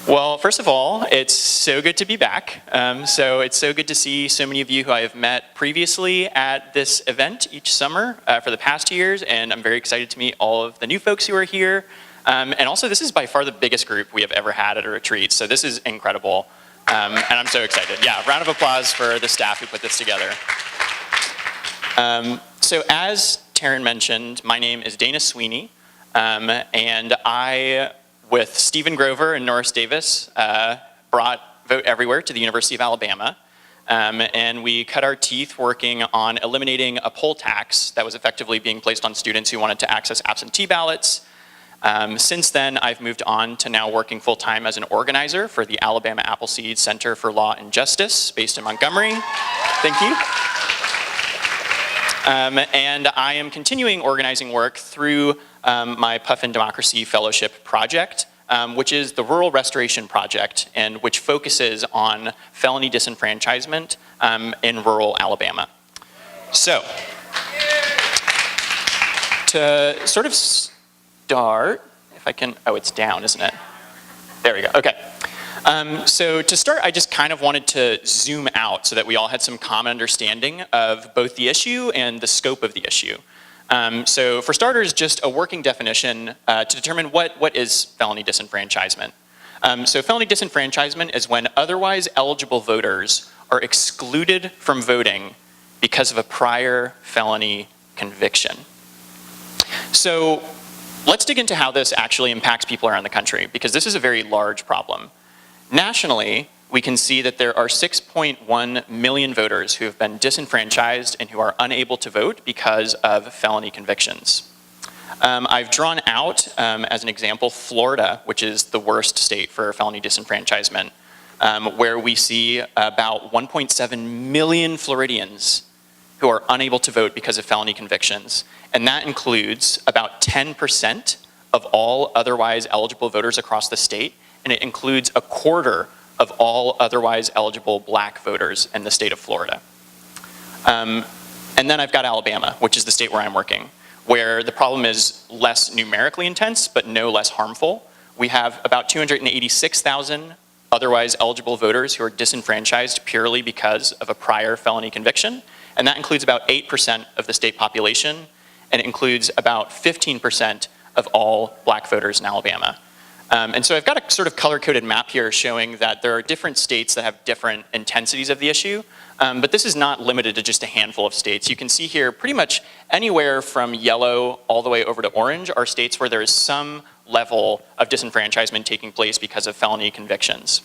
Well, first of all, it's so good to be back. So it's so good to see so many of you who I have met previously at this event each summer for the past 2 years, and I'm very excited to meet all of the new folks who are here. And also, this is by far the biggest group we have ever had at a retreat, so this is incredible, and I'm so excited. Yeah, round of applause for the staff who put this together. So as Taryn mentioned, my name is Dana Sweeney, and I, with Stephen Grover and Norris Davis, brought Vote Everywhere to the University of Alabama. And we cut our teeth working on eliminating a poll tax that was effectively being placed on students who wanted to access absentee ballots. Since then, I've moved on to now working full-time as an organizer for the Alabama Appleseed Center for Law and Justice, based in Montgomery. Thank you. And I am continuing organizing work through my Puffin Democracy Fellowship project, which is the Rural Restoration Project, and which focuses on felony disenfranchisement in rural Alabama. So, to sort of start, if I can, oh, it's down, isn't it? There we go, okay. So to start, I just kind of wanted to zoom out so that we all had some common understanding of both the issue and the scope of the issue. So for starters, just a working definition to determine what is felony disenfranchisement. So felony disenfranchisement is when otherwise eligible voters are excluded from voting because of a prior felony conviction. So let's dig into how this actually impacts people around the country, because this is a very large problem. Nationally, we can see that there are 6.1 million voters who have been disenfranchised and who are unable to vote because of felony convictions. I've drawn out, as an example, Florida, which is the worst state for felony disenfranchisement, where we see about 1.7 million Floridians who are unable to vote because of felony convictions. And that includes about 10% of all otherwise eligible voters across the state, and it includes a quarter of all otherwise eligible black voters in the state of Florida. And then I've got Alabama, which is the state where I'm working, where the problem is less numerically intense, but no less harmful. We have about 286,000 otherwise eligible voters who are disenfranchised purely because of a prior felony conviction, and that includes about 8% of the state population, and it includes about 15% of all black voters in Alabama. And so I've got a sort of color-coded map here showing that there are different states that have different intensities of the issue, but this is not limited to just a handful of states. You can see here pretty much anywhere from yellow all the way over to orange are states where there is some level of disenfranchisement taking place because of felony convictions.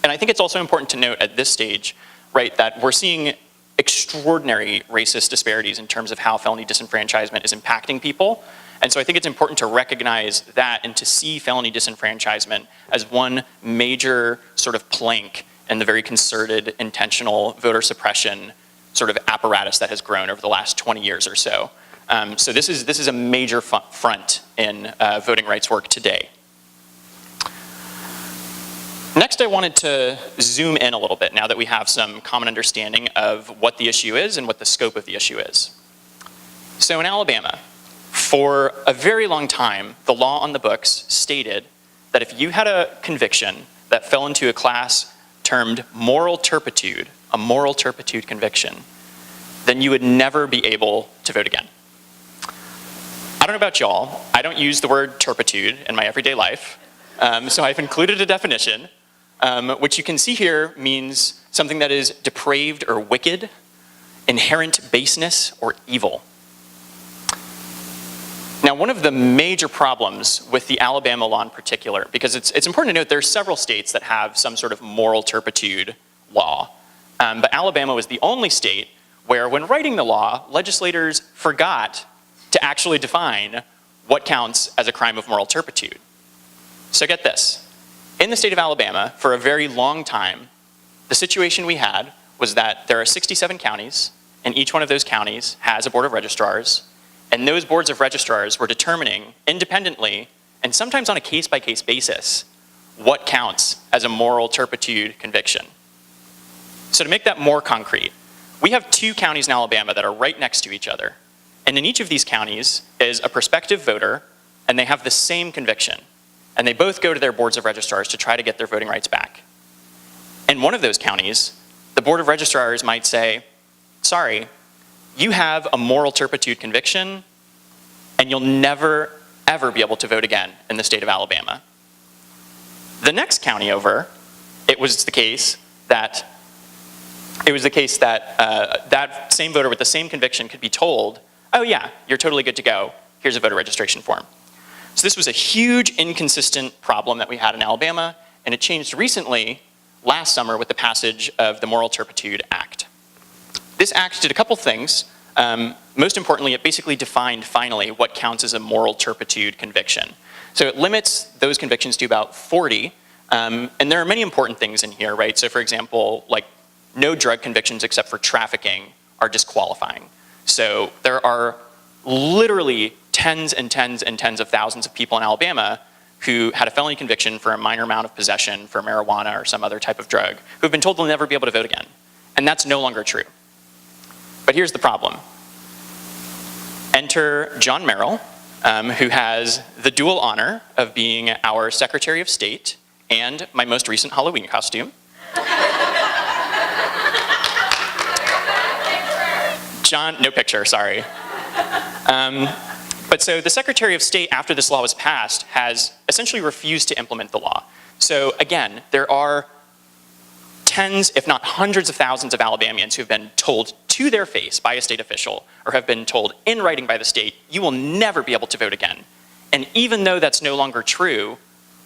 And I think it's also important to note at this stage, right, that we're seeing extraordinary racist disparities in terms of how felony disenfranchisement is impacting people. And so I think it's important to recognize that and to see felony disenfranchisement as one major sort of plank in the very concerted, intentional voter suppression sort of apparatus that has grown over the last 20 years or so. So this is a major front in voting rights work today. Next, I wanted to zoom in a little bit now that we have some common understanding of what the issue is and what the scope of the issue is. So in Alabama, for a very long time, the law on the books stated that if you had a conviction that fell into a class termed moral turpitude, a moral turpitude conviction, then you would never be able to vote again. I don't know about y'all, I don't use the word turpitude in my everyday life, so I've included a definition, which you can see here means something that is depraved or wicked, inherent baseness, or evil. Now, one of the major problems with the Alabama law in particular, because it's important to note there are several states that have some sort of moral turpitude law, but Alabama was the only state where when writing the law, legislators forgot to actually define what counts as a crime of moral turpitude. So get this, in the state of Alabama, for a very long time, the situation we had was that there are 67 counties, and each one of those counties has a board of registrars, and those boards of registrars were determining independently, and sometimes on a case-by-case basis, what counts as a moral turpitude conviction. So to make that more concrete, we have 2 counties in Alabama that are right next to each other. And in each of these counties is a prospective voter, and they have the same conviction. and they both go to their boards of registrars to try to get their voting rights back. In one of those counties, the board of registrars might say, sorry, you have a moral turpitude conviction, and you'll never, ever be able to vote again in the state of Alabama. The next county over, it was the case that that same voter with the same conviction could be told, oh yeah, you're totally good to go. Here's a voter registration form. So this was a huge inconsistent problem that we had in Alabama, and it changed recently, last summer, with the passage of the Moral Turpitude Act. This act did a couple things. Most importantly, it basically defined finally what counts as a moral turpitude conviction. So it limits those convictions to about 40, and there are many important things in here, right? So for example, like no drug convictions except for trafficking are disqualifying. So there are literally tens and tens and tens of thousands of people in Alabama who had a felony conviction for a minor amount of possession for marijuana or some other type of drug, who have been told they'll never be able to vote again. And that's no longer true. But here's the problem. Enter John Merrill, who has the dual honor of being our Secretary of State and my most recent Halloween costume. John, no picture, sorry. But so the Secretary of State, after this law was passed, has essentially refused to implement the law. So again, there are tens, if not hundreds of thousands of Alabamians who have been told to their face by a state official, or have been told in writing by the state, you will never be able to vote again. And even though that's no longer true,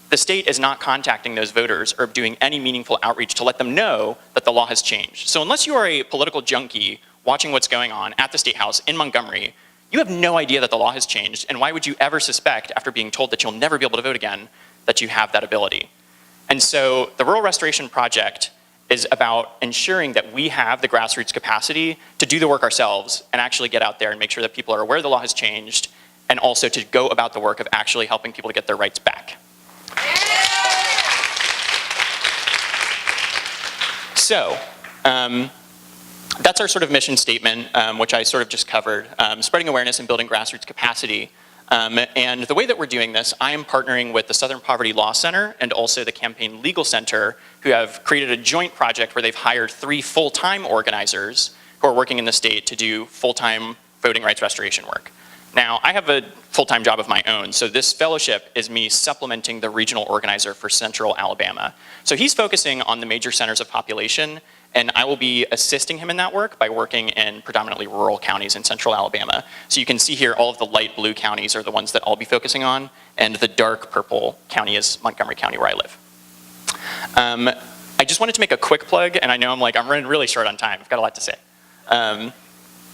the state is not contacting those voters or doing any meaningful outreach to let them know that the law has changed. So unless you are a political junkie watching what's going on at the State House in Montgomery, you have no idea that the law has changed, and why would you ever suspect, after being told that you'll never be able to vote again, that you have that ability? And so the Rural Restoration Project is about ensuring that we have the grassroots capacity to do the work ourselves and actually get out there and make sure that people are aware the law has changed, and also to go about the work of actually helping people to get their rights back. So, that's our sort of mission statement, which I sort of just covered, spreading awareness and building grassroots capacity. And the way that we're doing this, I am partnering with the Southern Poverty Law Center and also the Campaign Legal Center, who have created a joint project where they've hired 3 full-time organizers who are working in the state to do full-time voting rights restoration work. Now, I have a full-time job of my own, so this fellowship is me supplementing the regional organizer for Central Alabama. So he's focusing on the major centers of population, and I will be assisting him in that work by working in predominantly rural counties in Central Alabama. So you can see here all of the light blue counties are the ones that I'll be focusing on, and the dark purple county is Montgomery County, where I live. I just wanted to make a quick plug, and I know I'm running really short on time. I've got a lot to say.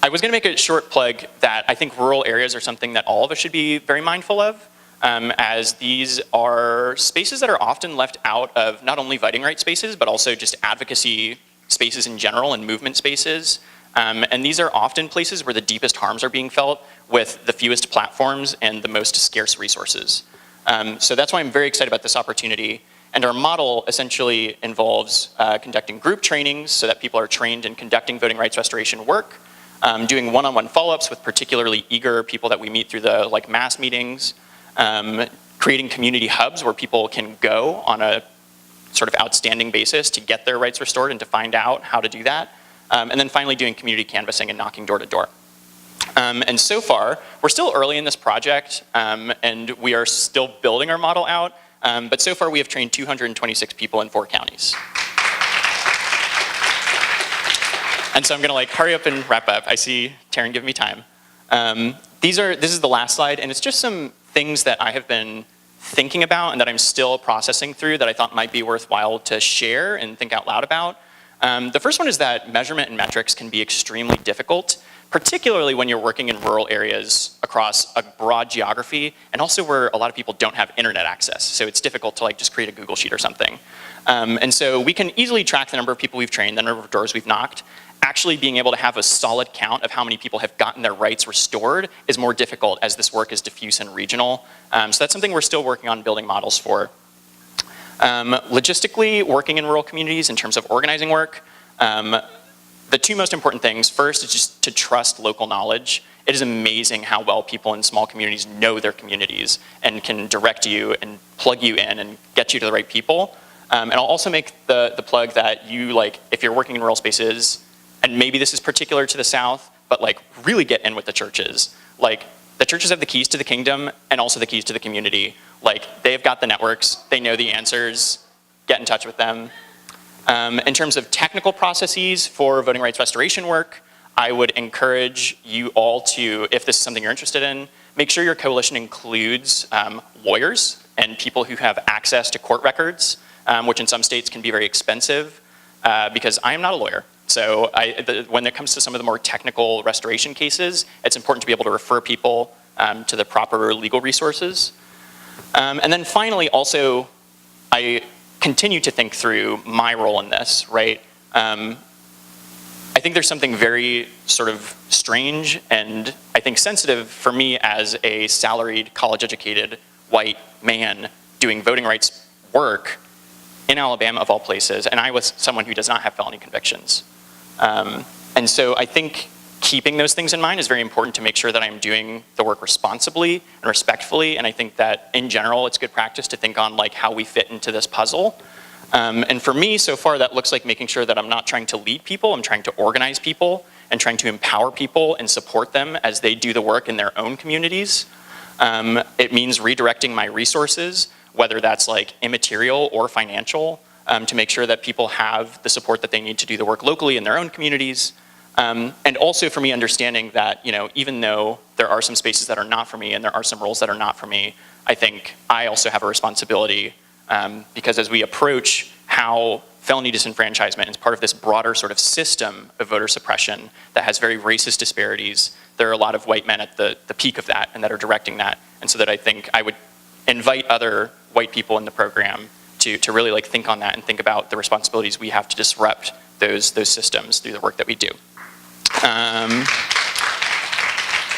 I was going to make a short plug that I think rural areas are something that all of us should be very mindful of, as these are spaces that are often left out of not only voting rights spaces, but also just advocacy spaces in general and movement spaces. And these are often places where the deepest harms are being felt with the fewest platforms and the most scarce resources. So that's why I'm very excited about this opportunity. And our model essentially involves conducting group trainings so that people are trained in conducting voting rights restoration work, doing one-on-one follow-ups with particularly eager people that we meet through the mass meetings, creating community hubs where people can go on a sort of outstanding basis to get their rights restored and to find out how to do that, and then finally doing community canvassing and knocking door to door. And so far, we're still early in this project, and we are still building our model out, but so far we have trained 226 people in 4 counties. And so I'm gonna hurry up and wrap up. I see Taryn giving me time. This is the last slide, and it's just some things that I have been thinking about and that I'm still processing through that I thought might be worthwhile to share and think out loud about. The first one is that measurement and metrics can be extremely difficult, particularly when you're working in rural areas across a broad geography, and also where a lot of people don't have internet access. So it's difficult to just create a Google Sheet or something. And so we can easily track the number of people we've trained, the number of doors we've knocked. Actually being able to have a solid count of how many people have gotten their rights restored is more difficult as this work is diffuse and regional. So that's something we're still working on building models for. Logistically, working in rural communities in terms of organizing work, the the two most important things, first is just to trust local knowledge. It is amazing how well people in small communities know their communities and can direct you and plug you in and get you to the right people. And I'll also make the plug that you, like, if you're working in rural spaces, and maybe this is particular to the South, but like really get in with the churches. Like, the churches have the keys to the kingdom and also the keys to the community. Like, they've got the networks, they know the answers, get in touch with them. In terms of technical processes for voting rights restoration work, I would encourage you all to, if this is something you're interested in, make sure your coalition includes lawyers and people who have access to court records, which in some states can be very expensive, because I am not a lawyer. So when it comes to some of the more technical restoration cases, it's important to be able to refer people to the proper legal resources. And then finally, also, I continue to think through my role in this, right? I think there's something very sort of strange and I think sensitive for me as a salaried, college-educated white man doing voting rights work in Alabama of all places, and I was someone who does not have felony convictions. And so I think keeping those things in mind is very important to make sure that I'm doing the work responsibly and respectfully, and I think that in general it's good practice to think on like how we fit into this puzzle. And for me, so far, that looks like making sure that I'm not trying to lead people, I'm trying to organize people and trying to empower people and support them as they do the work in their own communities. It means redirecting my resources, whether that's like immaterial or financial, to make sure that people have the support that they need to do the work locally in their own communities. And also for me understanding that, you know, even though there are some spaces that are not for me and there are some roles that are not for me, I think I also have a responsibility because as we approach how felony disenfranchisement is part of this broader sort of system of voter suppression that has very racist disparities, there are a lot of white men at the peak of that and that are directing that. And so that I think I would invite other white people in the program to really like think on that and think about the responsibilities we have to disrupt those systems through the work that we do.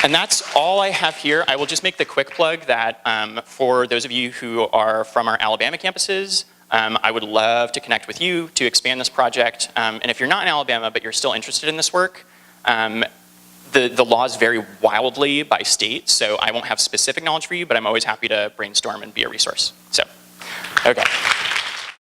And that's all I have here. I will just make the quick plug that for those of you who are from our Alabama campuses, I would love to connect with you to expand this project. And if you're not in Alabama, but you're still interested in this work, the laws vary wildly by state, so I won't have specific knowledge for you, but I'm always happy to brainstorm and be a resource. So, okay.